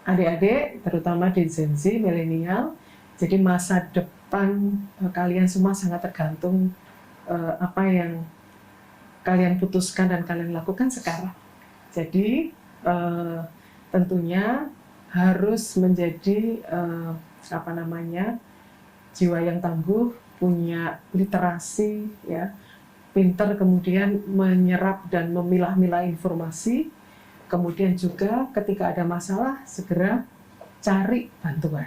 adik-adik, terutama di Gen Z, milenial, jadi masa depan kalian semua sangat tergantung apa yang kalian putuskan dan kalian lakukan sekarang. Jadi tentunya harus menjadi jiwa yang tangguh, punya literasi, ya, pintar kemudian menyerap dan memilah-milah informasi. Kemudian juga ketika ada masalah segera cari bantuan.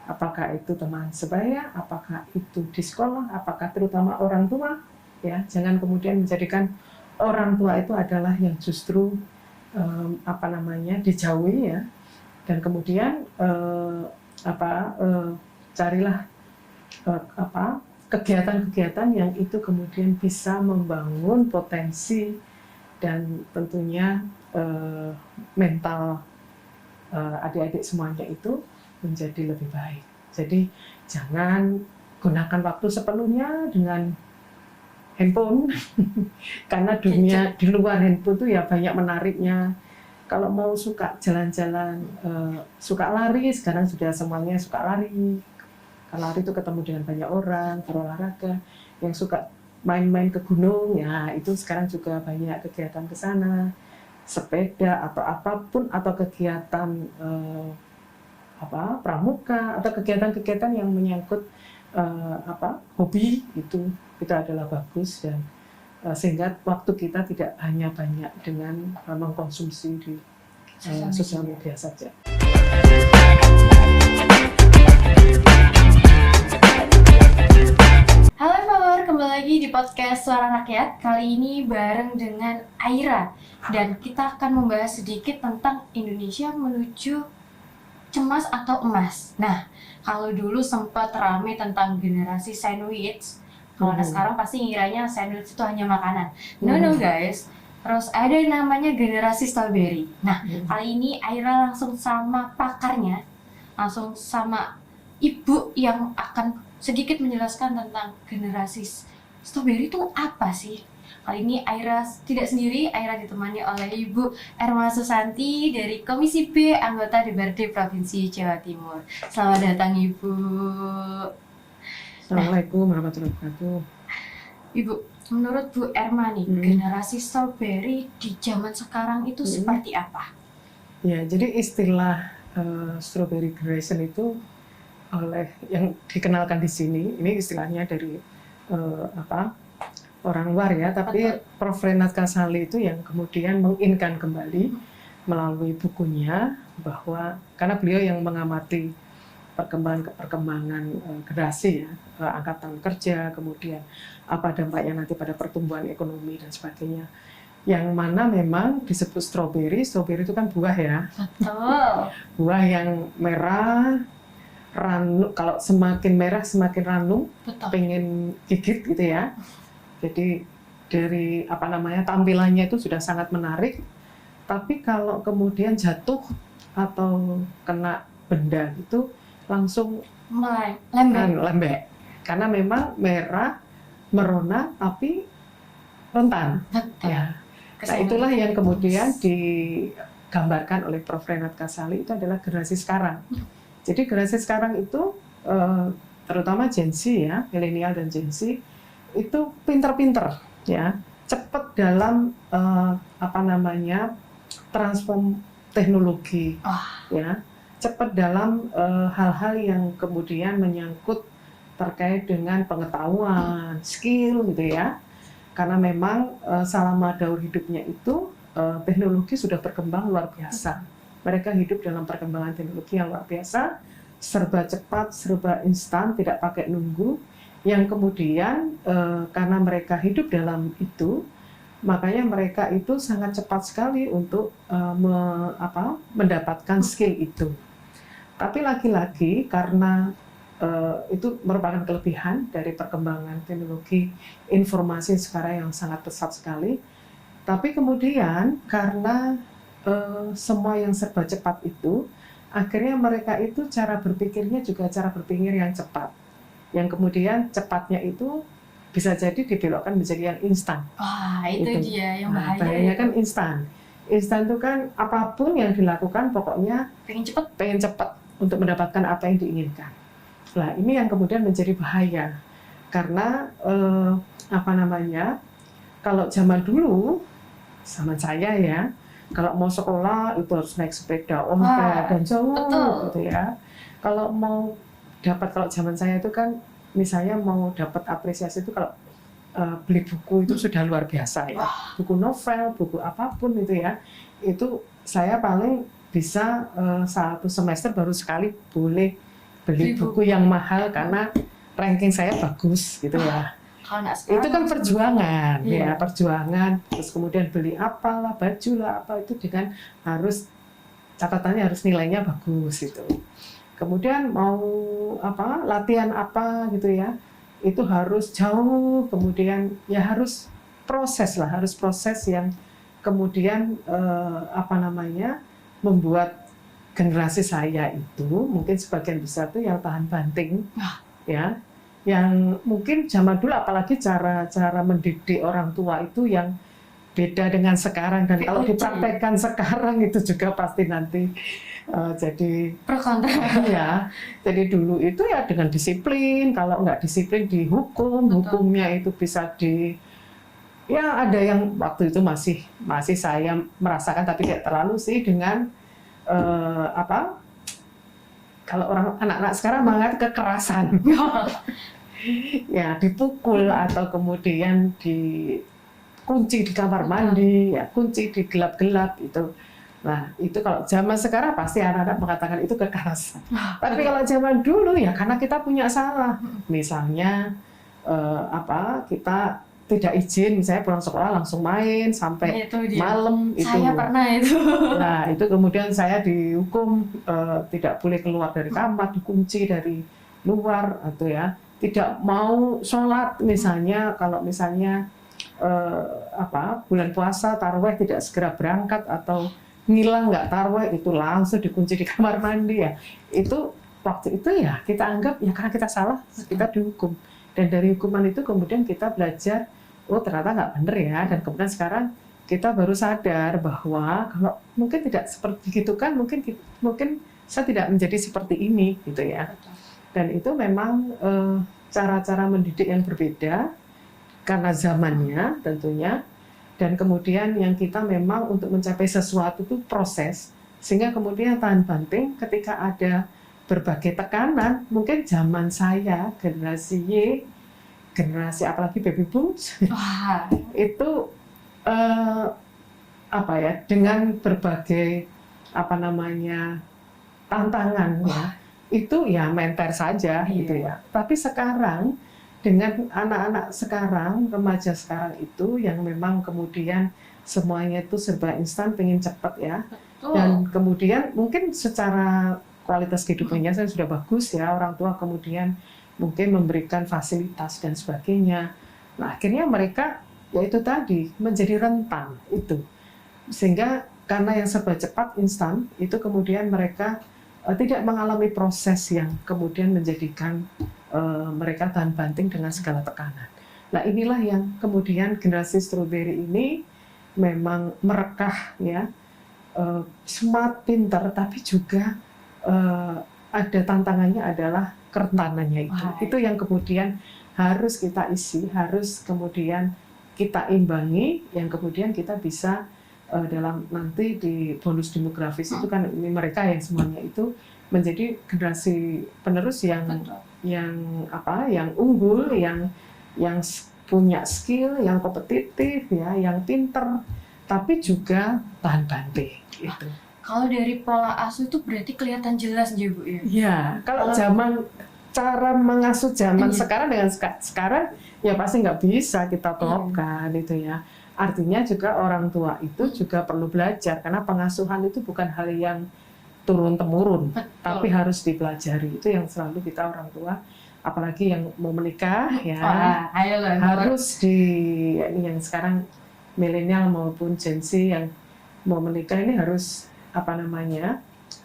Apakah itu teman sebaya, apakah itu di sekolah, apakah terutama orang tua, ya, jangan kemudian menjadikan orang tua itu adalah yang justru dijauhi, ya, dan kemudian carilah kegiatan-kegiatan yang itu kemudian bisa membangun potensi dan tentunya mental adik-adik semuanya itu menjadi lebih baik. Jadi jangan gunakan waktu sepenuhnya dengan handphone karena dunia di luar handphone itu ya banyak menariknya. Kalau mau suka jalan-jalan, suka lari, sekarang sudah semuanya suka lari. Kalau lari itu ketemu dengan banyak orang, berolahraga. Yang suka main-main ke gunung, ya itu sekarang juga banyak kegiatan ke sana, sepeda atau apapun, atau kegiatan pramuka atau kegiatan-kegiatan yang menyangkut hobi, itu adalah bagus, dan sehingga waktu kita tidak hanya banyak dengan mengkonsumsi di sosial media saja. Halo follower, kembali lagi di podcast Suara Rakyat. Kali ini bareng dengan Aira, dan kita akan membahas sedikit tentang Indonesia menuju cemas atau emas. Nah, kalau dulu sempat rame tentang generasi sandwich, kalau sekarang pasti ngiranya sandwich itu hanya makanan. No guys, terus ada namanya generasi strawberry. Nah, kali ini Aira langsung sama pakarnya, langsung sama ibu yang akan sedikit menjelaskan tentang generasi strawberry itu apa sih. Kali ini Aira tidak sendiri, Aira ditemani oleh Ibu Erma Susanti dari Komisi B, anggota DPRD Provinsi Jawa Timur. Selamat datang Ibu. Assalamualaikum warahmatullahi wabarakatuh. Ibu, menurut Bu Erma nih, generasi strawberry di zaman sekarang itu seperti apa? Ya, jadi istilah strawberry generation itu oleh yang dikenalkan di sini, ini istilahnya dari orang luar, ya, tapi Prof. Renat Kasali itu yang kemudian menginkan kembali melalui bukunya, bahwa karena beliau yang mengamati perkembangan generasi, ya, angkatan kerja, kemudian apa dampaknya nanti pada pertumbuhan ekonomi dan sebagainya, yang mana memang disebut strawberry itu kan buah, ya. Betul. Buah yang merah, ranum, kalau semakin merah semakin ranum, pengen gigit gitu, ya. Jadi dari tampilannya itu sudah sangat menarik, tapi kalau kemudian jatuh atau kena benda itu langsung lembek, karena memang merah merona tapi rentan. Ya. Nah, itulah yang kemudian digambarkan oleh Prof. Renat Kasali, itu adalah generasi sekarang. Jadi generasi sekarang itu terutama Gen Z, ya, milenial dan Gen Z itu pinter-pinter, ya, cepat dalam transform teknologi, ya, cepat dalam hal-hal yang kemudian menyangkut terkait dengan pengetahuan, skill, gitu, ya, karena memang selama daur hidupnya itu teknologi sudah berkembang luar biasa. Mereka hidup dalam perkembangan teknologi yang luar biasa, serba cepat, serba instan, tidak pakai nunggu, yang kemudian karena mereka hidup dalam itu, makanya mereka itu sangat cepat sekali untuk mendapatkan skill itu. Tapi lagi-lagi karena itu merupakan kelebihan dari perkembangan teknologi informasi sekarang yang sangat pesat sekali, tapi kemudian karena semua yang serba cepat itu, akhirnya mereka itu cara berpikirnya juga cara berpikir yang cepat, yang kemudian cepatnya itu bisa jadi dibelokkan menjadi yang instan. Wah, itu dia yang bahaya. Bahayanya kan instan. Instan itu kan apapun yang dilakukan pokoknya pengen cepat untuk mendapatkan apa yang diinginkan. Nah, ini yang kemudian menjadi bahaya karena kalau zaman dulu, zaman saya ya, kalau mau sekolah itu harus naik sepeda ontel dan jauh gitu ya. Kalau zaman saya itu kan, misalnya mau dapat apresiasi itu kalau beli buku itu sudah luar biasa ya. Buku novel, buku apapun itu ya, itu saya paling bisa satu semester baru sekali boleh beli buku yang mahal karena ranking saya bagus gitu ya. Itu kan perjuangan ya, perjuangan. Terus kemudian beli apalah, baju lah apa itu dengan harus catatannya harus nilainya bagus itu. Kemudian mau latihan apa gitu ya, itu harus jauh. Kemudian ya harus proses yang kemudian membuat generasi saya itu mungkin sebagian besar tuh yang tahan banting ya. Yang mungkin zaman dulu apalagi cara mendidik orang tua itu yang beda dengan sekarang, dan kalau dipraktekkan sekarang itu juga pasti nanti jadi pro kontra ya. Jadi dulu itu ya dengan disiplin, kalau nggak disiplin dihukum. Hukumnya itu bisa ya ada yang waktu itu masih saya merasakan tapi tidak terlalu sih dengan kalau anak-anak sekarang mengatakan kekerasan. Ya dipukul atau kemudian dikunci di kamar mandi, ya kunci di gelap-gelap itu. Nah itu kalau zaman sekarang pasti anak-anak mengatakan itu kekerasan. Tapi kalau zaman dulu ya karena kita punya salah, misalnya kita tidak izin, misalnya pulang sekolah langsung main sampai malam itu. Saya pernah itu. Nah itu kemudian saya dihukum tidak boleh keluar dari kamar, dikunci dari luar atau ya. Tidak mau sholat misalnya, kalau misalnya bulan puasa tarawih tidak segera berangkat atau ngilang nggak tarawih itu langsung dikunci di kamar mandi ya. Itu waktu itu ya kita anggap ya karena kita salah kita dihukum, dan dari hukuman itu kemudian kita belajar oh ternyata nggak benar ya, dan kemudian sekarang kita baru sadar bahwa kalau mungkin tidak seperti itu kan mungkin saya tidak menjadi seperti ini gitu ya. Dan itu memang cara-cara mendidik yang berbeda karena zamannya tentunya, dan kemudian yang kita memang untuk mencapai sesuatu itu proses, sehingga kemudian tahan banting ketika ada berbagai tekanan. Mungkin zaman saya generasi Y, generasi apalagi baby boomers itu dengan berbagai tantangan ya, itu ya menter saja gitu ya. Tapi sekarang dengan anak-anak sekarang, remaja sekarang itu yang memang kemudian semuanya itu serba instan, pengen cepat ya. Dan kemudian mungkin secara kualitas kehidupannya saya sudah bagus ya, orang tua kemudian mungkin memberikan fasilitas dan sebagainya. Nah akhirnya mereka ya itu tadi menjadi rentan itu, sehingga karena yang serba cepat instan itu kemudian mereka tidak mengalami proses yang kemudian menjadikan mereka tahan banting dengan segala tekanan. Nah inilah yang kemudian generasi strawberry ini memang merekah ya, smart, pintar, tapi juga ada tantangannya adalah kerentanannya itu. Itu yang kemudian harus kita isi, harus kemudian kita imbangi, yang kemudian kita bisa dalam nanti di bonus demografis itu kan ini mereka yang semuanya itu menjadi generasi penerus yang unggul, yang punya skill, yang kompetitif ya, yang pinter, tapi juga tahan banting gitu. Kalau dari pola asuh itu berarti kelihatan jelas ya Bu ya? Iya, kalau cara mengasuh zaman sekarang dengan sekarang ya pasti nggak bisa kita terapkan itu ya. Artinya juga orang tua itu juga perlu belajar, karena pengasuhan itu bukan hal yang turun-temurun, tapi harus dipelajari. Itu yang selalu kita orang tua, apalagi yang mau menikah ya, harus ini yang sekarang milenial maupun Gen Z yang mau menikah ini harus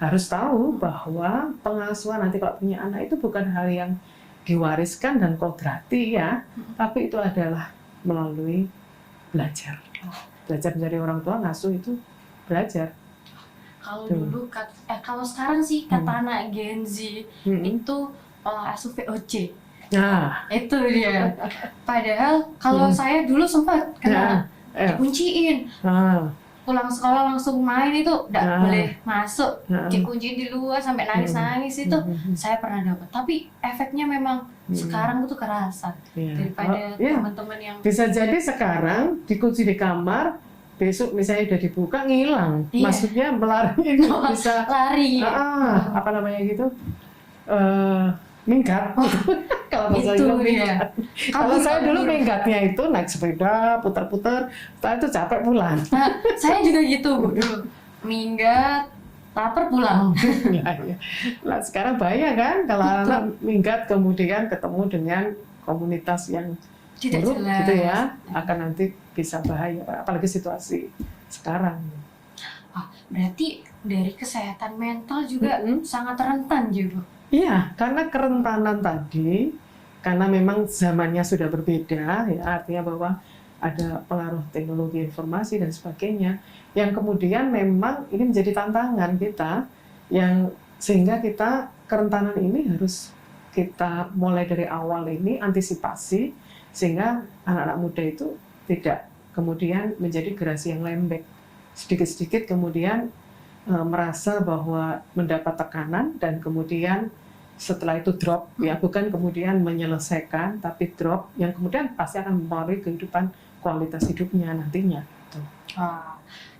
harus tahu bahwa pengasuhan nanti kalau punya anak itu bukan hal yang diwariskan dan kodrati ya, tapi itu adalah melalui belajar menjadi orang tua. Ngasuh itu belajar. Kalau dulu kalau sekarang sih kata anak Gen Z itu pola asuh VOC. Nah, itu dia. Padahal kalau saya dulu sempat kena dikunciin. Pulang sekolah langsung main itu nggak boleh masuk, dikunciin di luar sampai nangis-nangis itu saya pernah dapat. Tapi efeknya memang sekarang itu kerasa daripada teman-teman yang bisa jadi sekarang dikunci di kamar, besok misalnya udah dibuka ngilang, maksudnya melari bisa lari, apa namanya gitu, minggat. Kalau itu dia. Kalau saya dulu minggatnya itu naik sepeda putar-putar, setelah itu capek pulang. Nah, saya juga gitu dulu, minggat, lapar pulang. Nah sekarang bahaya kan kalau anak minggat kemudian ketemu dengan komunitas yang tidak buruk jelas gitu ya, akan nanti bisa bahaya, apalagi situasi sekarang. Berarti dari kesehatan mental juga sangat rentan juga. Iya, karena kerentanan tadi, karena memang zamannya sudah berbeda, ya artinya bahwa ada pengaruh teknologi informasi dan sebagainya, yang kemudian memang ini menjadi tantangan kita, yang sehingga kita kerentanan ini harus kita mulai dari awal ini antisipasi, sehingga anak-anak muda itu tidak kemudian menjadi generasi yang lembek. Sedikit-sedikit kemudian merasa bahwa mendapat tekanan dan kemudian setelah itu drop, ya bukan kemudian menyelesaikan tapi drop yang kemudian pasti akan mempengaruhi kehidupan kualitas hidupnya nantinya.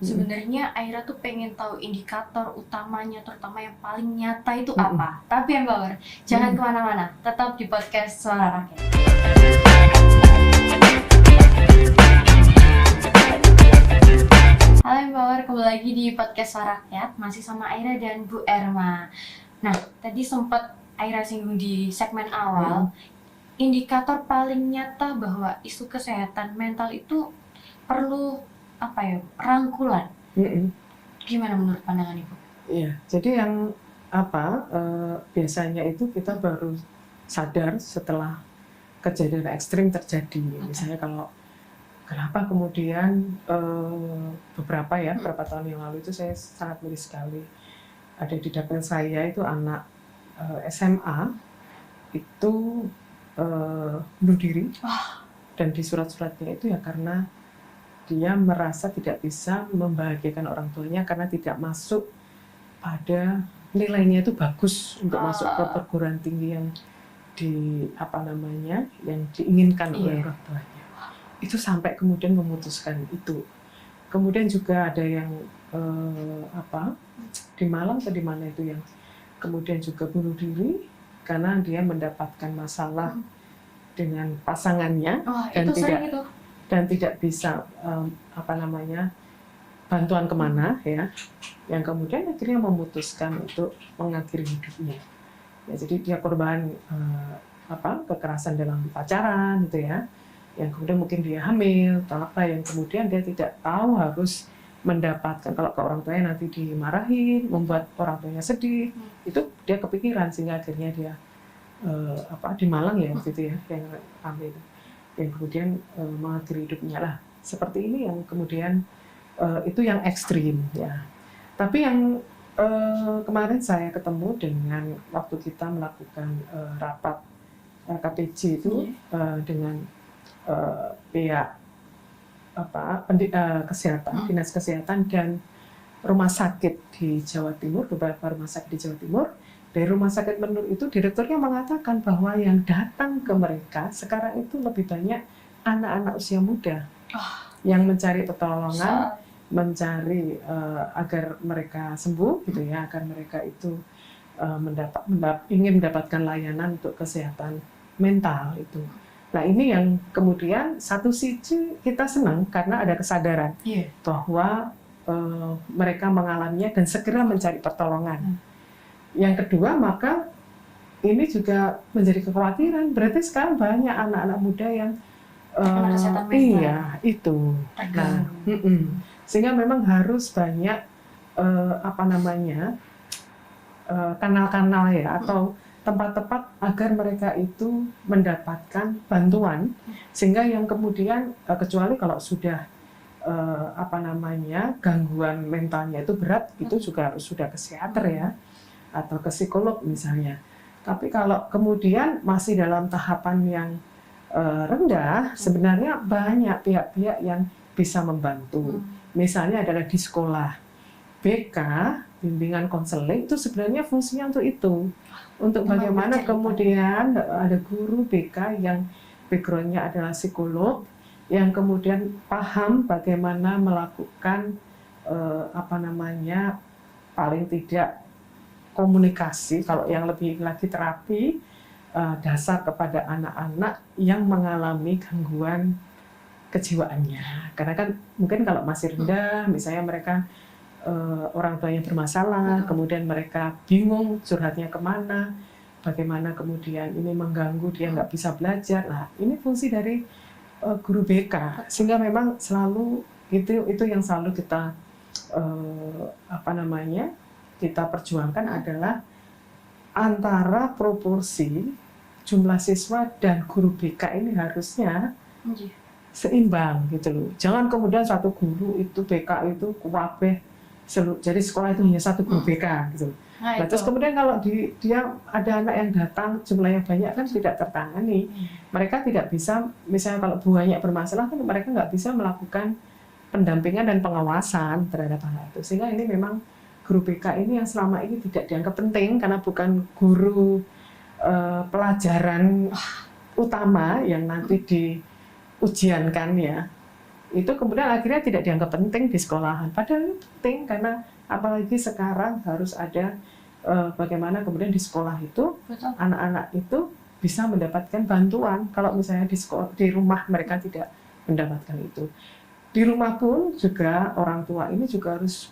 Sebenarnya Aira tuh pengen tahu indikator utamanya, terutama yang paling nyata itu apa. Tapi yang Power, jangan kemana-mana, tetap di podcast Suara Rakyat. Halo Empower, kembali lagi di podcast Suara Rakyat, masih sama Aira dan Bu Erma. Nah, tadi sempat Aira singgung di segmen awal, indikator paling nyata bahwa isu kesehatan mental itu perlu rangkulan. Gimana menurut pandangan Ibu? Iya, jadi yang biasanya itu kita baru sadar setelah kejadian ekstrim terjadi. Misalnya kalau kenapa kemudian beberapa tahun yang lalu itu saya sangat miris sekali. Ada di dapil saya itu anak SMA itu bunuh diri, dan di surat-suratnya itu ya karena dia merasa tidak bisa membahagiakan orang tuanya karena tidak masuk pada nilainya itu bagus untuk masuk ke perguruan tinggi yang yang diinginkan oleh orang tuanya. Itu sampai kemudian memutuskan itu. Kemudian juga ada yang di Malang atau di mana itu yang kemudian juga bunuh diri karena dia mendapatkan masalah dengan pasangannya dan tidak bisa bantuan kemana ya, yang kemudian akhirnya memutuskan untuk mengakhiri hidupnya. Ya, jadi dia korban kekerasan dalam pacaran gitu ya, yang kemudian mungkin dia hamil atau yang kemudian dia tidak tahu harus mendapatkan, kalau ke orang tuanya nanti dimarahin, membuat orang tuanya sedih, itu dia kepikiran sehingga akhirnya dia di Malang ya waktu itu ya yang hamil, yang kemudian mengakhiri hidupnya lah. Seperti ini yang kemudian itu yang ekstrim ya. Tapi yang kemarin saya ketemu dengan waktu kita melakukan rapat KPJ itu dengan pihak kesehatan, dinas kesehatan dan rumah sakit di Jawa Timur, beberapa rumah sakit di Jawa Timur. Dari rumah sakit Menur itu direkturnya mengatakan bahwa yang datang ke mereka sekarang itu lebih banyak anak-anak usia muda yang mencari pertolongan, mencari agar mereka sembuh gitu ya, agar mereka itu ingin mendapatkan layanan untuk kesehatan mental itu. Nah ini yang kemudian satu sisi kita senang karena ada kesadaran bahwa mereka mengalaminya dan segera mencari pertolongan. Yang kedua, maka ini juga menjadi kekhawatiran. Berarti sekarang banyak anak-anak muda yang itu. Nah, sehingga memang harus banyak kanal-kanal ya atau tempat-tempat agar mereka itu mendapatkan bantuan, sehingga yang kemudian kecuali kalau sudah gangguan mentalnya itu berat, itu juga sudah ke psikiater ya, atau ke psikolog misalnya. Tapi kalau kemudian masih dalam tahapan yang rendah, sebenarnya banyak pihak-pihak yang bisa membantu. Misalnya adalah di sekolah, BK, bimbingan konseling, itu sebenarnya fungsinya untuk itu. Untuk bagaimana kemudian ada guru BK yang background-nya adalah psikolog, yang kemudian paham bagaimana melakukan paling tidak komunikasi, kalau yang lebih lagi terapi dasar kepada anak-anak yang mengalami gangguan kejiwaannya. Karena kan mungkin kalau masih rendah, misalnya mereka orang tuanya bermasalah, kemudian mereka bingung curhatnya kemana, bagaimana kemudian ini mengganggu dia nggak bisa belajar. Nah, ini fungsi dari guru BK, sehingga memang selalu itu yang selalu kita kita perjuangkan adalah antara proporsi jumlah siswa dan guru BK ini harusnya seimbang gitu loh. Jangan kemudian satu guru itu BK itu kuwabeh, jadi sekolah itu hanya satu guru BK gitu. Nah, terus kemudian kalau dia ada anak yang datang jumlahnya banyak kan tidak tertangani. Mereka tidak bisa, misalnya kalau banyak bermasalah kan mereka nggak bisa melakukan pendampingan dan pengawasan terhadap anak itu. Sehingga ini memang guru BK ini yang selama ini tidak dianggap penting karena bukan guru pelajaran utama yang nanti diujiankan ya. Itu kemudian akhirnya tidak dianggap penting di sekolahan. Padahal itu penting karena apalagi sekarang harus ada bagaimana kemudian di sekolah itu anak-anak itu bisa mendapatkan bantuan. Kalau misalnya di rumah mereka tidak mendapatkan itu. Di rumah pun juga orang tua ini juga harus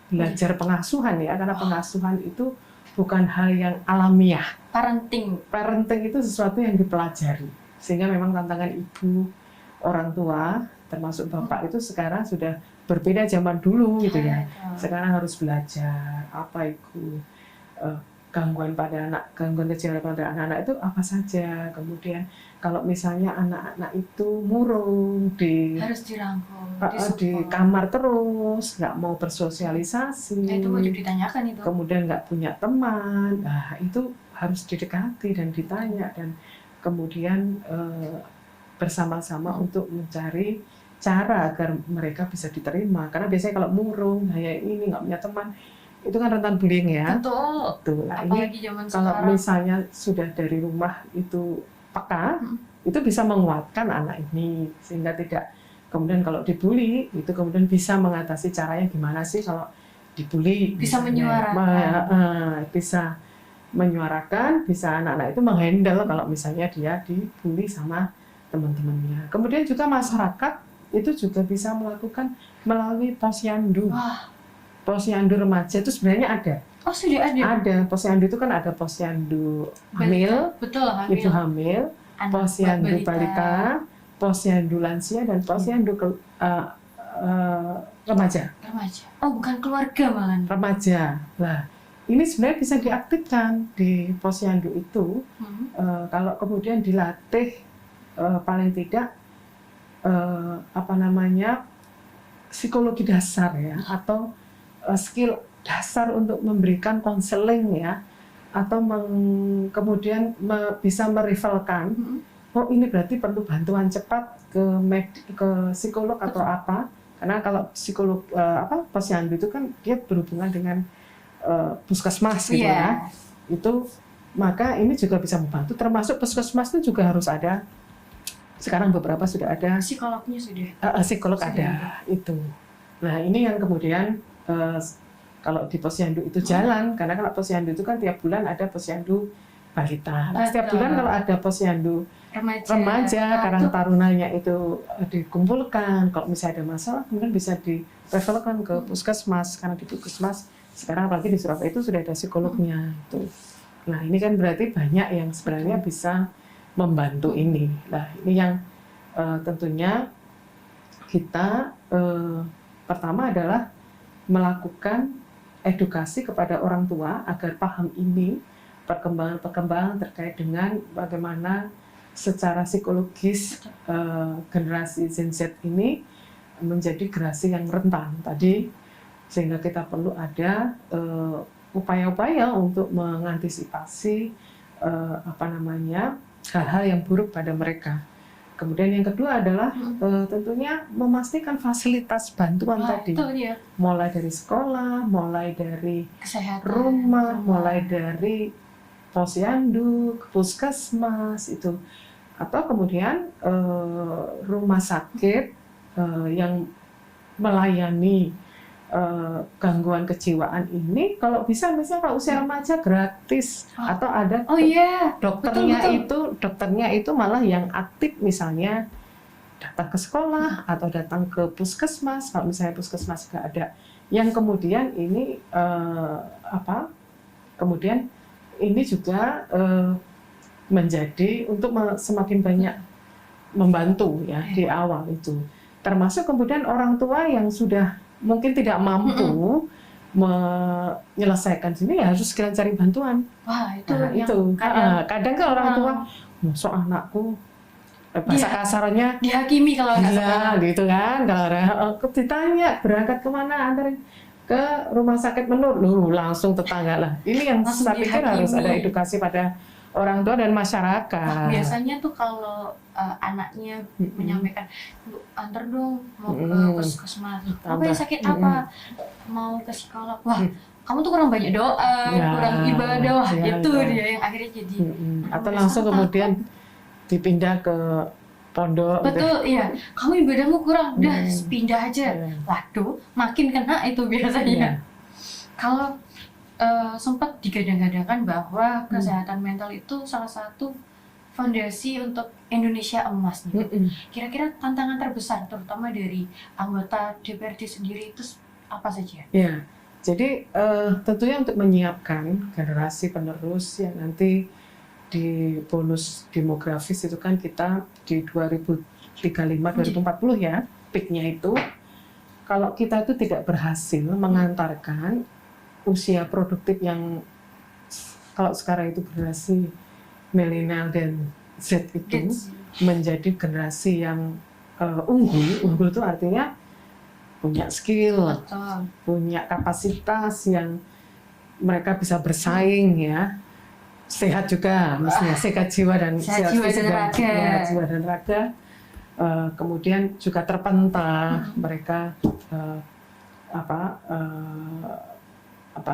belajar pengasuhan ya, karena pengasuhan itu bukan hal yang alamiah. Parenting itu sesuatu yang dipelajari. Sehingga memang tantangan ibu, orang tua, termasuk bapak itu sekarang sudah berbeda zaman dulu gitu ya. Sekarang harus belajar apa itu gangguan pada anak, gangguan kejiwaan pada anak-anak itu apa saja. Kemudian kalau misalnya anak-anak itu murung harus dirangkul, di kamar terus, nggak mau bersosialisasi, itu wajib ditanyakan itu. Kemudian nggak punya teman, nah itu harus didekati dan ditanya dan kemudian bersama-sama untuk mencari cara agar mereka bisa diterima. Karena biasanya kalau murung, kayak ini nggak punya teman, itu kan rentan bullying ya. Betul. Nah, apalagi ini zaman kalau sekarang. misalnya sudah dari rumah itu peka, itu bisa menguatkan anak ini sehingga tidak kemudian kalau dibully itu kemudian bisa mengatasi caranya gimana sih kalau dibully. Bisa menyuarakan, bisa anak-anak itu menghandle kalau misalnya dia dibully sama teman-temannya. Kemudian juga masyarakat itu juga bisa melakukan melalui posyandu. Posyandu remaja itu sebenarnya ada. Oh, sudah ada. Ada posyandu itu kan ada posyandu hamil, betul, hamil. ibu hamil, posyandu balita, posyandu lansia dan posyandu remaja. Oh, bukan keluarga malah. Remaja. Lah, ini sebenarnya bisa diaktifkan di posyandu itu kalau kemudian dilatih paling tidak psikologi dasar ya atau skill dasar untuk memberikan konseling ya atau kemudian bisa mereferkan oh ini berarti perlu bantuan cepat ke psikolog atau apa, karena kalau psikolog posyandu itu kan dia berhubungan dengan puskesmas gitu ya. Itu maka ini juga bisa membantu, termasuk puskesmas itu juga harus ada. Sekarang beberapa sudah ada psikolognya psikolog ada itu. Nah, ini yang kemudian kalau di posyandu itu jalan, karena kalau posyandu itu kan tiap bulan ada posyandu balita. Nah, setiap bulan kalau ada posyandu remaja Karang Tarunanya itu dikumpulkan. Kalau misalnya ada masalah, kemudian bisa direferkan ke puskesmas, karena di puskesmas sekarang apalagi di Surabaya itu sudah ada psikolognya. Itu. Nah, ini kan berarti banyak yang sebenarnya bisa membantu ini. Nah, ini yang tentunya kita pertama adalah melakukan edukasi kepada orang tua agar paham ini perkembangan-perkembangan terkait dengan bagaimana secara psikologis generasi Gen Z ini menjadi generasi yang rentan tadi, sehingga kita perlu ada upaya-upaya untuk mengantisipasi hal-hal yang buruk pada mereka. Kemudian yang kedua adalah tentunya memastikan fasilitas bantuan tadi, mulai dari sekolah, mulai dari kesehatan, rumah, mulai dari posyandu, puskesmas itu, atau kemudian rumah sakit yang melayani gangguan kejiwaan ini, kalau bisa misalnya kalau usia remaja gratis, atau ada dokternya itu malah yang aktif, misalnya datang ke sekolah atau datang ke puskesmas kalau misalnya puskesmas nggak ada, yang kemudian ini kemudian ini juga menjadi untuk semakin banyak membantu ya di awal itu, termasuk kemudian orang tua yang sudah mungkin tidak mampu menyelesaikan sini, ya harus segera cari bantuan. Wah, itu kadang kan orang tua, masuk anakku bahasa kasarnya dihakimi kalau nggak salah gitu kan, kalau ditanya berangkat kemana, antarin ke rumah sakit Menur, langsung tetangga lah. Ini yang saya pikir harus ada edukasi pada orang tua dan masyarakat. Biasanya tuh kalau anaknya menyampaikan, "Bu, antar dong mau ke puskesmas, apa ya, sakit apa, mau ke psikolog." Wah, kamu tuh kurang banyak doa, kurang ibadah, wah itu dia yang akhirnya jadi. Atau langsung kemudian dipindah ke pondok. Betul, iya. Kamu ibadahmu kurang, udah pindah aja. Waduh, makin kena itu biasanya. Kalau sempat digadang-gadangkan bahwa kesehatan mental itu salah satu fondasi untuk Indonesia emas nih. Kira-kira tantangan terbesar terutama dari anggota DPRD sendiri itu apa saja? Ya, jadi tentunya untuk menyiapkan generasi penerus yang nanti di bonus demografis itu kan kita di 2035-2040 ya, peaknya itu, kalau kita itu tidak berhasil mengantarkan usia produktif yang kalau sekarang itu generasi milenial dan Z itu menjadi generasi yang unggul itu artinya punya skill, punya kapasitas yang mereka bisa bersaing ya, sehat juga, mestinya sehat jiwa dan raga, kemudian juga terpental mereka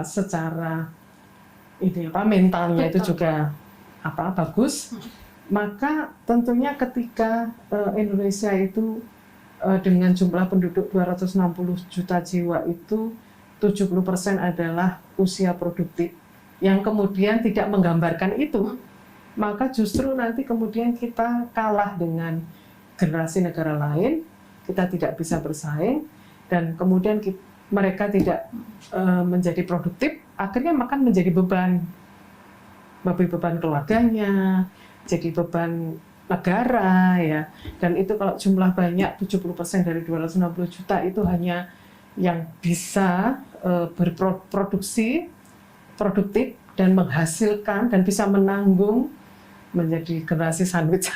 secara mentalnya itu juga bagus, maka tentunya ketika Indonesia itu dengan jumlah penduduk 260 juta jiwa itu 70% adalah usia produktif yang kemudian tidak menggambarkan itu, maka justru nanti kemudian kita kalah dengan generasi negara lain, kita tidak bisa bersaing, dan kemudian mereka tidak menjadi produktif, akhirnya makan menjadi beban keluarganya, jadi beban negara ya. Dan itu kalau jumlah banyak 70% dari 260 juta itu hanya yang bisa berproduksi produktif dan menghasilkan dan bisa menanggung menjadi generasi sandwich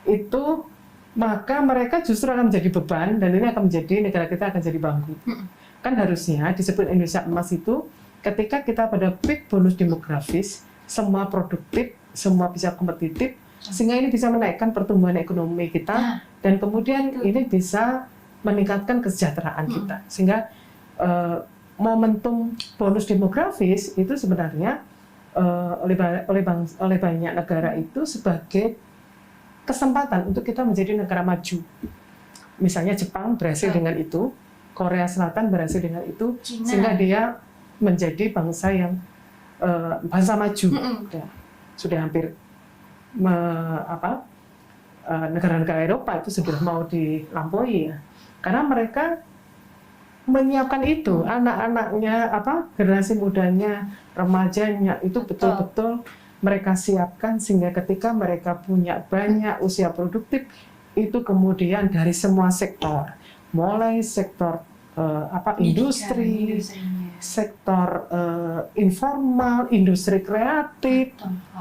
itu, maka mereka justru akan menjadi beban dan ini akan menjadi negara kita akan jadi bangkrut. Kan harusnya disebut Indonesia emas itu ketika kita pada peak bonus demografis, semua produktif, semua bisa kompetitif, sehingga ini bisa menaikkan pertumbuhan ekonomi kita dan kemudian ini bisa meningkatkan kesejahteraan kita, sehingga momentum bonus demografis itu sebenarnya oleh banyak negara itu sebagai kesempatan untuk kita menjadi negara maju. Misalnya Jepang berhasil dengan itu, Korea Selatan berhasil dengan itu, China, sehingga dia menjadi bangsa yang bangsa maju. Ya, sudah hampir negara-negara Eropa itu sudah mau dilampaui ya, karena mereka menyiapkan itu, anak-anaknya, generasi mudanya, remajanya itu betul-betul mereka siapkan sehingga ketika mereka punya banyak usia produktif itu kemudian dari semua sektor, mulai sektor industri, sektor informal, industri kreatif,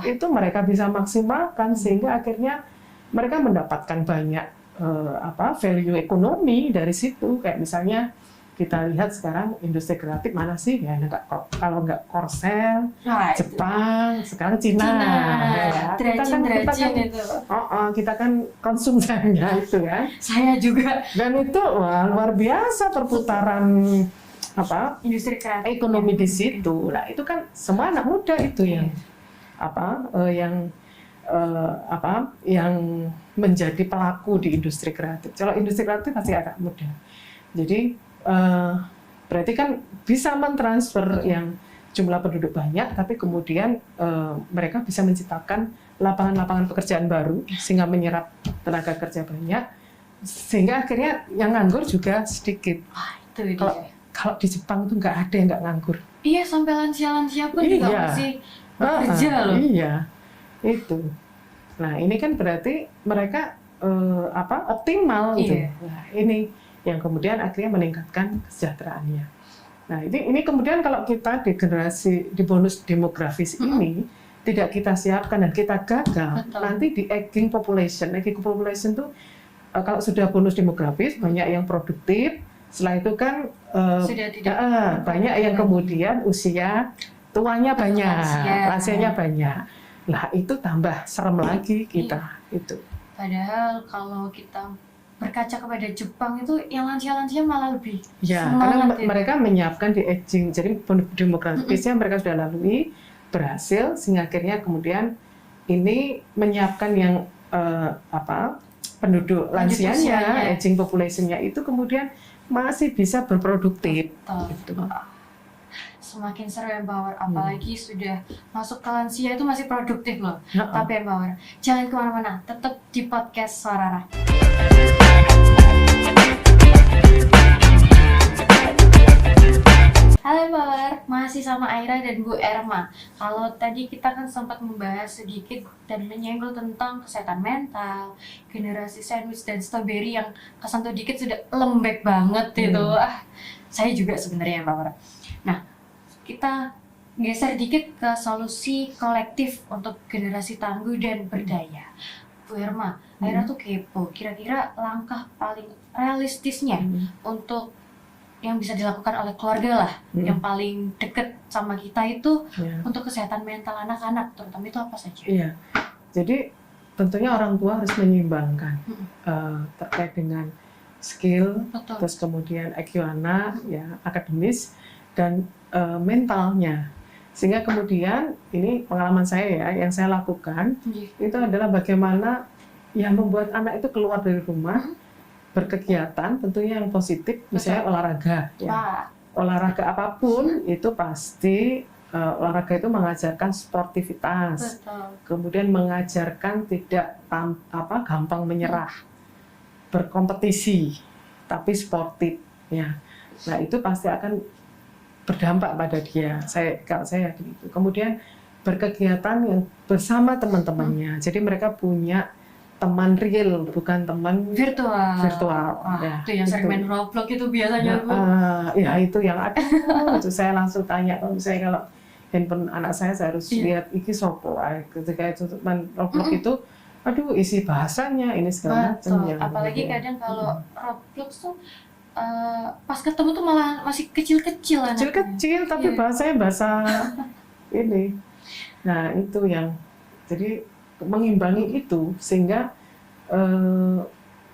itu mereka bisa maksimalkan sehingga akhirnya mereka mendapatkan banyak value ekonomi dari situ. Kayak misalnya kita lihat sekarang industri kreatif mana sih ya, kalau nggak Korsel, Jepang, sekarang Cina. Ya. Kita kan konsumennya itu kan. Saya juga. Dan itu luar biasa perputaran industri kreatif ekonomi di situ. Nah itu kan semua anak muda itu yang yang menjadi pelaku di industri kreatif. Kalau industri kreatif pasti anak muda. Jadi berarti kan bisa mentransfer yang jumlah penduduk banyak, tapi kemudian mereka bisa menciptakan lapangan-lapangan pekerjaan baru sehingga menyerap tenaga kerja banyak, sehingga akhirnya yang nganggur juga sedikit. Itu kalau di Jepang tuh nggak ada yang nggak nganggur. Iya, sampai lansia-lansia pun juga masih bekerja loh. Iya, itu. Nah ini kan berarti mereka optimal gitu. Nah, ini yang kemudian akhirnya meningkatkan kesejahteraannya. Nah ini kemudian kalau kita di bonus demografis ini tidak kita siapkan dan kita gagal, nanti di aging population itu kalau sudah bonus demografis banyak yang produktif, setelah itu kan banyak yang kemudian usia tuanya banyak, lansianya banyak. Lah itu tambah serem lagi kita itu. Padahal kalau kita berkaca kepada Jepang itu yang lansia-lansia malah lebih karena mereka menyiapkan di aging, jadi demografisnya mereka sudah lalui, berhasil, sehingga akhirnya kemudian ini menyiapkan yang penduduk lansianya, aging population-nya itu kemudian masih bisa berproduktif. Gitu. Semakin seru Empower, apalagi sudah masuk ke lansia itu masih produktif loh. Tapi Empower, jangan kemana-mana, tetap di podcast Suara Rakyat. Halo Empower, masih sama Aira dan Bu Erma. Kalau tadi kita kan sempat membahas sedikit dan menyenggol tentang kesehatan mental, generasi sandwich dan strawberry yang kesentuh dikit sudah lembek banget itu. Saya juga sebenarnya Empower. Nah, kita geser dikit ke solusi kolektif untuk generasi tangguh dan berdaya. Bu Erma, Aira tuh kepo, kira-kira langkah paling realistisnya untuk yang bisa dilakukan oleh keluarga lah, yang paling deket sama kita itu untuk kesehatan mental anak-anak, terutama itu apa saja? Iya, jadi tentunya orang tua harus menyeimbangkan terkait dengan skill, terus kemudian IQ anak, akademis, dan mentalnya. Sehingga kemudian, ini pengalaman saya ya, yang saya lakukan, itu adalah bagaimana yang membuat anak itu keluar dari rumah, berkegiatan tentunya yang positif, misalnya olahraga. Olahraga apapun itu pasti olahraga itu mengajarkan sportivitas, kemudian mengajarkan tidak gampang menyerah, berkompetisi, tapi sportif. Ya. Nah itu pasti akan berdampak pada dia. Kalau saya yakin itu. Kemudian berkegiatan yang bersama teman-temannya. Jadi mereka punya teman real, bukan teman virtual. Itu yang sering main Roblox itu biasanya. Itu yang itu saya langsung tanya, kalau handphone anak saya harus lihat iki sopo. Ketika itu main Roblox itu, aduh isi bahasanya ini segala macam. Apalagi kadang kalau Roblox tuh pas ketemu tuh malah masih kecil-kecil anaknya. Kecil-kecil tapi bahasanya bahasa ini. Nah itu yang jadi mengimbangi itu sehingga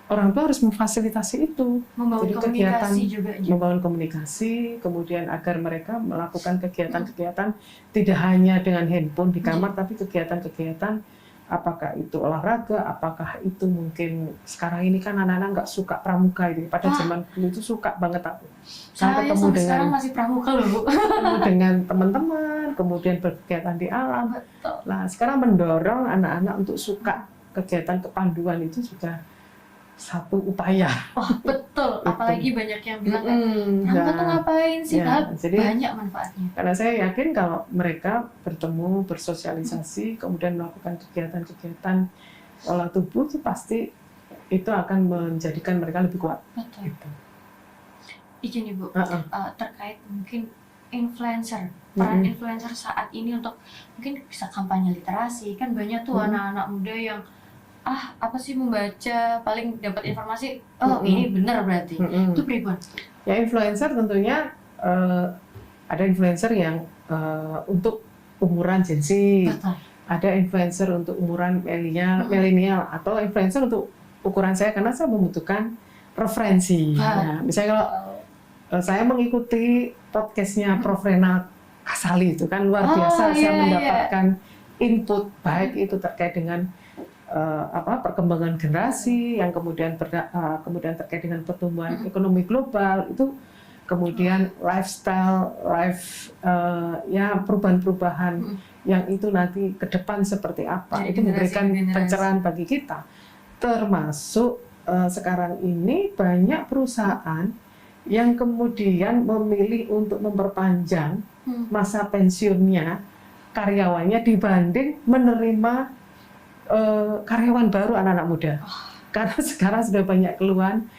orang tua harus memfasilitasi itu, membangun komunikasi juga. Membangun komunikasi, kemudian agar mereka melakukan kegiatan-kegiatan tidak hanya dengan handphone di kamar, tapi kegiatan-kegiatan apakah itu olahraga, apakah itu mungkin sekarang ini kan anak-anak nggak suka pramuka itu, pada zaman dulu itu suka banget aku. Saya ketemu dengan sekarang masih pramuka loh Bu. Ketemu dengan teman-teman, kemudian berkegiatan di alam. Betul. Nah sekarang mendorong anak-anak untuk suka kegiatan kepanduan itu sudah satu upaya. Betul. Apalagi banyak yang bilang pramuka tuh ngapain sih? Jadi banyak manfaatnya. Karena saya yakin kalau mereka bertemu, bersosialisasi, kemudian melakukan kegiatan-kegiatan olah tubuh itu pasti itu akan menjadikan mereka lebih kuat. Betul. Izin Ibu, terkait mungkin influencer, peran influencer saat ini untuk mungkin bisa kampanye literasi. Kan banyak tuh anak-anak muda yang apa sih membaca, paling dapat informasi, ini benar berarti. Itu pribon. Ya, influencer tentunya ada influencer yang untuk umuran Gen Z, ada influencer untuk umuran milenial, atau influencer untuk ukuran saya karena saya membutuhkan referensi. Nah, misalnya kalau saya mengikuti podcastnya Prof. Rena Kasali, itu kan luar biasa. Saya mendapatkan input baik itu terkait dengan perkembangan generasi yang kemudian terkait dengan pertumbuhan ekonomi global, itu kemudian lifestyle, perubahan-perubahan yang itu nanti ke depan seperti apa. Jadi, itu memberikan pencerahan bagi kita. Termasuk sekarang ini banyak perusahaan yang kemudian memilih untuk memperpanjang masa pensiunnya karyawannya dibanding menerima karyawan baru anak-anak muda. Karena sekarang sudah banyak keluhan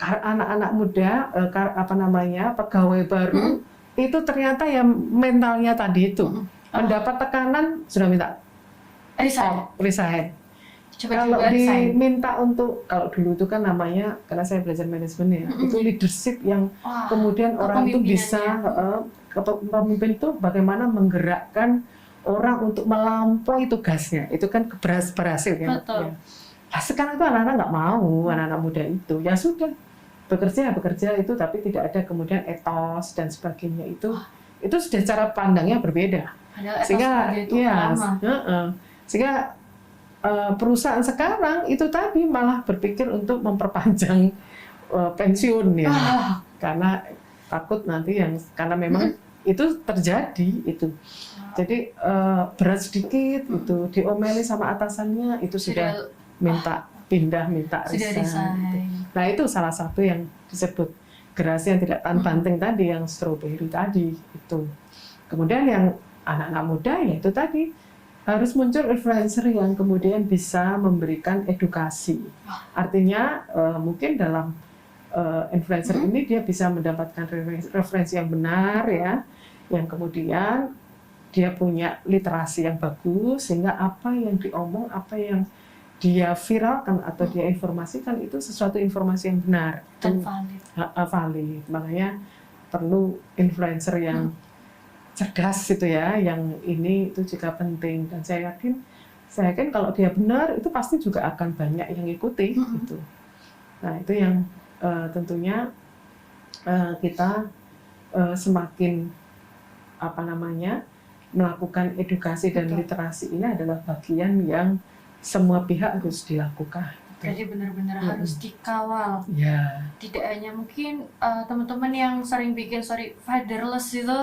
anak-anak muda, pegawai baru itu ternyata yang mentalnya tadi itu mendapat tekanan sudah minta resign. Kalau diminta untuk, kalau dulu itu kan namanya, karena saya belajar manajemen ya, itu leadership yang kemudian orang itu bisa, pemimpin itu bagaimana menggerakkan orang untuk melampaui tugasnya, itu kan berhasil kan. Ya. Nah, sekarang itu anak-anak nggak mau, anak-anak muda itu, ya sudah, bekerja itu, tapi tidak ada kemudian etos dan sebagainya, itu sudah cara pandangnya berbeda. Sehingga perusahaan sekarang itu tadi malah berpikir untuk memperpanjang pensiun ya, karena takut nanti karena memang itu terjadi itu. Jadi berat sedikit itu diomeli sama atasannya, itu sudah minta pindah, minta resign. Nah, itu salah satu yang disebut generasi yang tidak tahan banting tadi, yang strawberry tadi itu. Kemudian yang anak-anak muda ya itu tadi harus muncul influencer yang kemudian bisa memberikan edukasi. Artinya mungkin dalam influencer ini dia bisa mendapatkan referensi yang benar ya, yang kemudian dia punya literasi yang bagus, sehingga apa yang diomong, apa yang dia viralkan atau dia informasikan itu sesuatu informasi yang benar dan valid. Makanya perlu influencer yang cerdas itu ya, yang ini itu juga penting, dan saya yakin kalau dia benar itu pasti juga akan banyak yang ikuti gitu. Nah, itu yang tentunya kita semakin melakukan edukasi dan literasi ini adalah bagian yang semua pihak harus dilakukan. Jadi benar-benar harus dikawal. Ya. Tidak hanya mungkin teman-teman yang sering bikin story fatherless itu,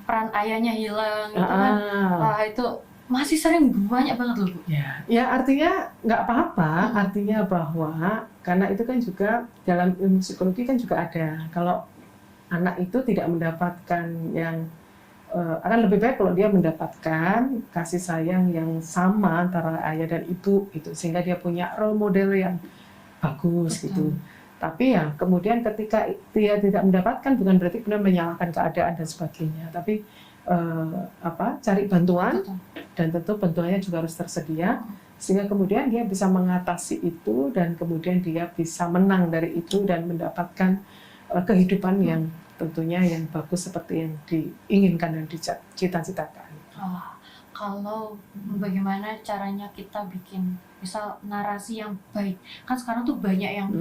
peran ayahnya hilang, itu kan, itu masih sering banyak banget loh, Bu. Ya artinya nggak apa-apa, artinya bahwa karena itu kan juga dalam ilmu psikologi kan juga ada, kalau anak itu tidak mendapatkan yang akan lebih baik kalau dia mendapatkan kasih sayang yang sama antara ayah dan ibu itu, sehingga dia punya role model yang bagus gitu. Tapi ya kemudian ketika dia tidak mendapatkan, bukan berarti kemudian menyalahkan keadaan dan sebagainya, tapi cari bantuan. Dan tentu bantuannya juga harus tersedia, sehingga kemudian dia bisa mengatasi itu dan kemudian dia bisa menang dari itu dan mendapatkan kehidupan yang tentunya yang bagus seperti yang diinginkan dan dicita-citakan. Kalau bagaimana caranya kita bikin misal narasi yang baik, kan sekarang tuh banyak yang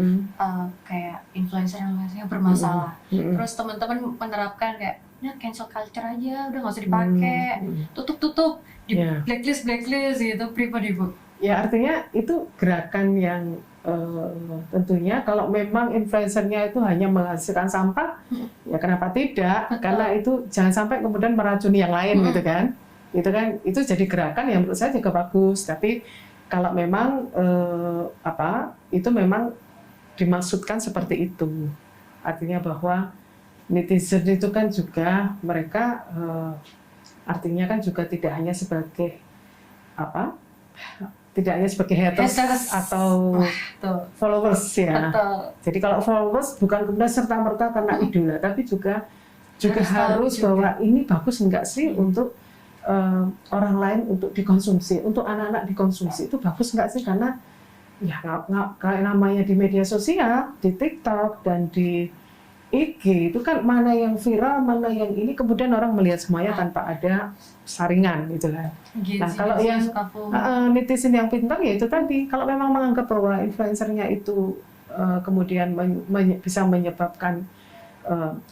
kayak influencer yang bermasalah, terus teman-teman menerapkan kayak cancel culture aja, udah nggak usah dipakai, tutup di blacklist gitu, pribadi Bu. Ya artinya itu gerakan yang tentunya kalau memang influencernya itu hanya menghasilkan sampah, ya kenapa tidak? Betul. Karena itu jangan sampai kemudian meracuni yang lain gitu kan? Itu jadi gerakan yang menurut saya juga bagus. Tapi kalau memang itu memang dimaksudkan seperti itu, artinya bahwa netizen itu kan juga mereka artinya kan juga tidak hanya sebagai tidak hanya sebagai haters atau followers ya. Betul. Jadi kalau followers bukan kemudian serta-merta karena idola, tapi juga juga harus bahwa ini bagus enggak sih untuk orang lain untuk dikonsumsi, untuk anak-anak dikonsumsi itu bagus enggak sih, karena ya kayak namanya di media sosial, di TikTok dan di IG itu kan mana yang viral, mana yang ini, kemudian orang melihat semuanya tanpa ada saringan gitu lah. Nah kalau yang netizen yang pintar ya itu tadi, kalau memang menganggap bahwa influencernya itu kemudian bisa menyebabkan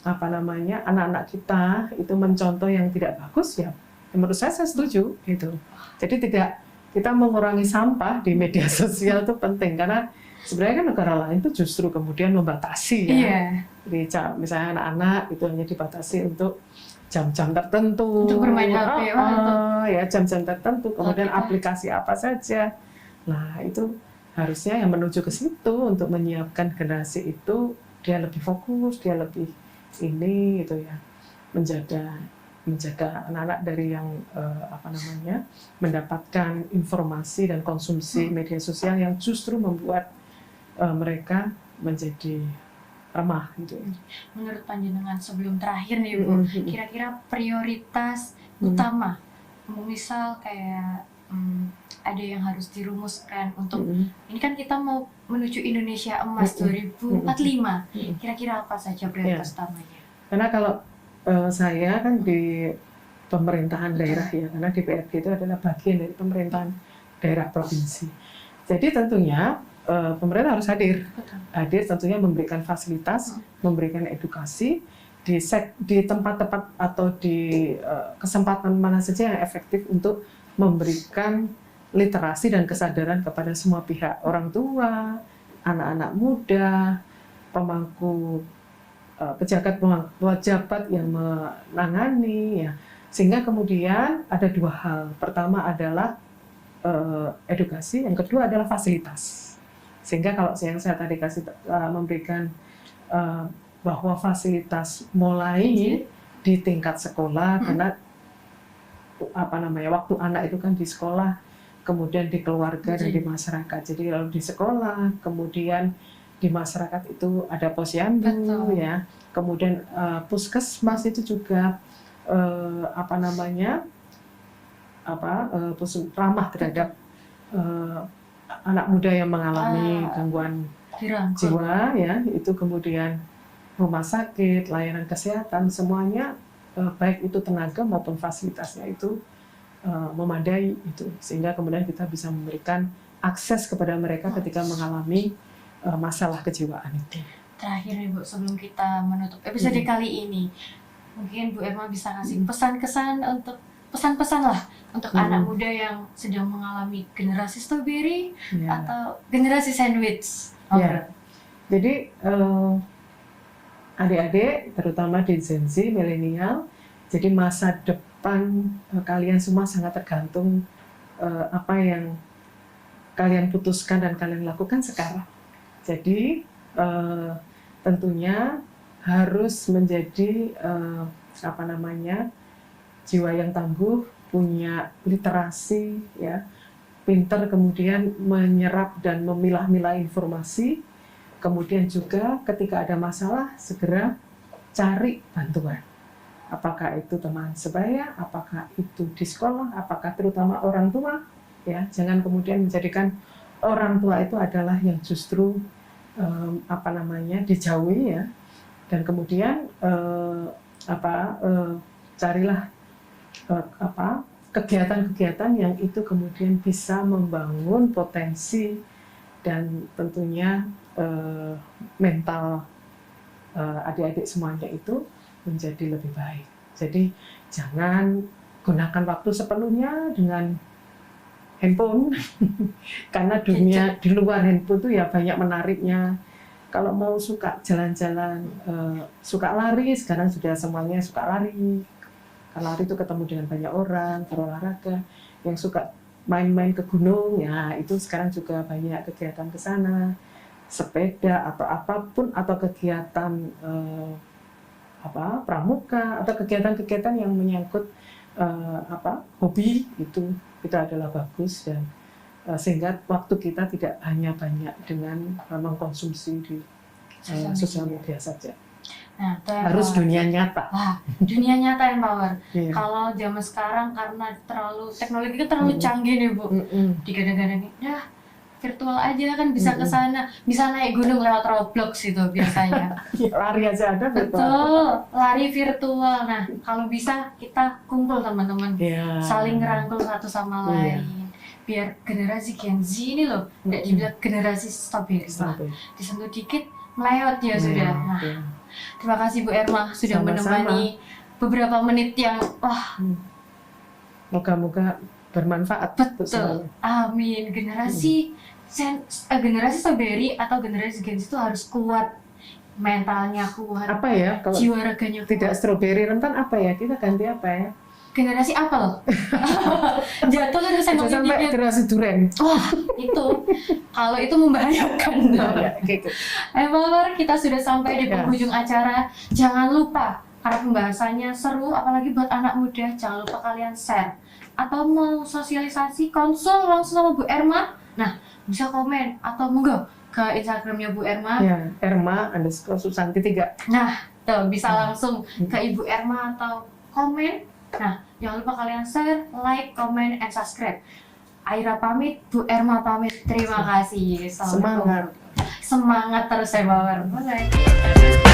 anak-anak kita itu mencontoh yang tidak bagus, ya menurut saya setuju gitu. Jadi tidak, kita mengurangi sampah di media sosial itu penting, karena sebenarnya kan negara lain itu justru kemudian membatasi ya. Jadi misalnya anak-anak itu hanya dibatasi untuk jam-jam tertentu, untuk bermain HP, ya jam-jam tertentu, kemudian aplikasi apa saja. Nah itu harusnya yang menuju ke situ untuk menyiapkan generasi itu, dia lebih fokus, dia lebih ini gitu ya, menjaga anak-anak dari yang mendapatkan informasi dan konsumsi media sosial yang justru membuat mereka menjadi ramah gitu. Menurut panjenengan sebelum terakhir nih Bu, kira-kira prioritas utama, misal kayak ada yang harus dirumuskan untuk ini kan kita mau menuju Indonesia Emas 2045, kira-kira apa saja prioritas utamanya? Karena kalau saya kan di pemerintahan daerah ya, karena DPRD itu adalah bagian dari pemerintahan daerah provinsi. Jadi tentunya pemerintah harus hadir tentunya memberikan fasilitas, memberikan edukasi di tempat-tempat atau di kesempatan mana saja yang efektif untuk memberikan literasi dan kesadaran kepada semua pihak, orang tua, anak-anak muda, pemangku pejabat yang menangani ya, sehingga kemudian ada dua hal. Pertama adalah edukasi, yang kedua adalah fasilitas. Sehingga kalau yang saya tadi memberikan bahwa fasilitas mulai di tingkat sekolah, karena waktu anak itu kan di sekolah, kemudian di keluarga dan di masyarakat. Jadi lalu di sekolah, kemudian di masyarakat itu ada posyandu ya, kemudian puskesmas itu juga ramah terhadap anak muda yang mengalami gangguan jiwa ya, itu kemudian rumah sakit, layanan kesehatan, semuanya baik itu tenaga maupun fasilitasnya itu memadai itu, sehingga kemudian kita bisa memberikan akses kepada mereka ketika mengalami masalah kejiwaan itu. Terakhir nih Bu, sebelum kita menutup episode kali ini, mungkin Bu Erma bisa kasih pesan-kesan untuk pesan-pesan lah untuk anak muda yang sedang mengalami generasi strawberry atau generasi sandwich. Jadi adik-adik, terutama di Gen Z, milenial, jadi masa depan kalian semua sangat tergantung apa yang kalian putuskan dan kalian lakukan sekarang. Jadi tentunya harus menjadi jiwa yang tangguh, punya literasi, ya, pintar kemudian menyerap dan memilah-milah informasi, kemudian juga ketika ada masalah segera cari bantuan. Apakah itu teman sebaya, apakah itu di sekolah, apakah terutama orang tua, ya, jangan kemudian menjadikan orang tua itu adalah yang justru dijauhi ya, dan kemudian carilah kegiatan-kegiatan yang itu kemudian bisa membangun potensi dan tentunya mental adik-adik semuanya itu menjadi lebih baik. Jadi jangan gunakan waktu sepenuhnya dengan handphone karena dunia di luar handphone itu ya banyak menariknya. Kalau mau suka jalan-jalan, suka lari, sekarang sudah semuanya suka lari. Kalau lari itu ketemu dengan banyak orang, berolahraga. Yang suka main-main ke gunung, ya itu sekarang juga banyak kegiatan ke sana, sepeda atau apapun, atau kegiatan pramuka atau kegiatan-kegiatan yang menyangkut hobi itu adalah bagus, dan sehingga waktu kita tidak hanya banyak dengan mengkonsumsi di sosial media saja. Nah, itu yang Harus power. dunia nyata. Wah, dunia nyata yang power. Iya. Kalau zaman sekarang karena teknologi kan terlalu canggih nih Bu. Digadang-gadangin, ya virtual aja kan bisa ke sana, bisa naik gunung lewat Roblox itu biasanya. Ya, lari aja ada Betul, lari virtual. Nah, kalau bisa kita kumpul teman-teman, Ya. saling ngerangkul satu sama lain. Biar generasi Gen Z ini loh, tidak dibilang generasi strawberry lah. Disentuh dikit, melewat ya sudah. Nah, terima kasih Bu Erma sudah Sama-sama. menemani beberapa menit yang wah. Moga-moga bermanfaat. Betul. Amin. Generasi strawberry atau generasi Gen Z itu harus kuat, mentalnya kuat, Apa ya kalau jiwa raganya kuat. tidak stroberi rentan apa ya? Kita ganti apa ya? Generasi apa loh? Jatuh kan saya Bisa sampai generasi duren. Wah, itu kalau itu membahayakan. Ya, gitu. Power, kita sudah sampai di Ya. penghujung acara. Jangan lupa, karena pembahasannya seru, apalagi buat anak muda, jangan lupa kalian share. Atau mau sosialisasi, konsul langsung sama Bu Erma, nah bisa komen atau monggo ke Instagramnya Bu Erma. Ya, Erma_Susanti 3. Nah, tuh bisa langsung ke Ibu Erma atau komen. Nah, jangan lupa kalian share, like, comment, and subscribe. Aira pamit, Bu Erma pamit. Terima kasih. Semangat. Semangat terus ya, Power. Bye.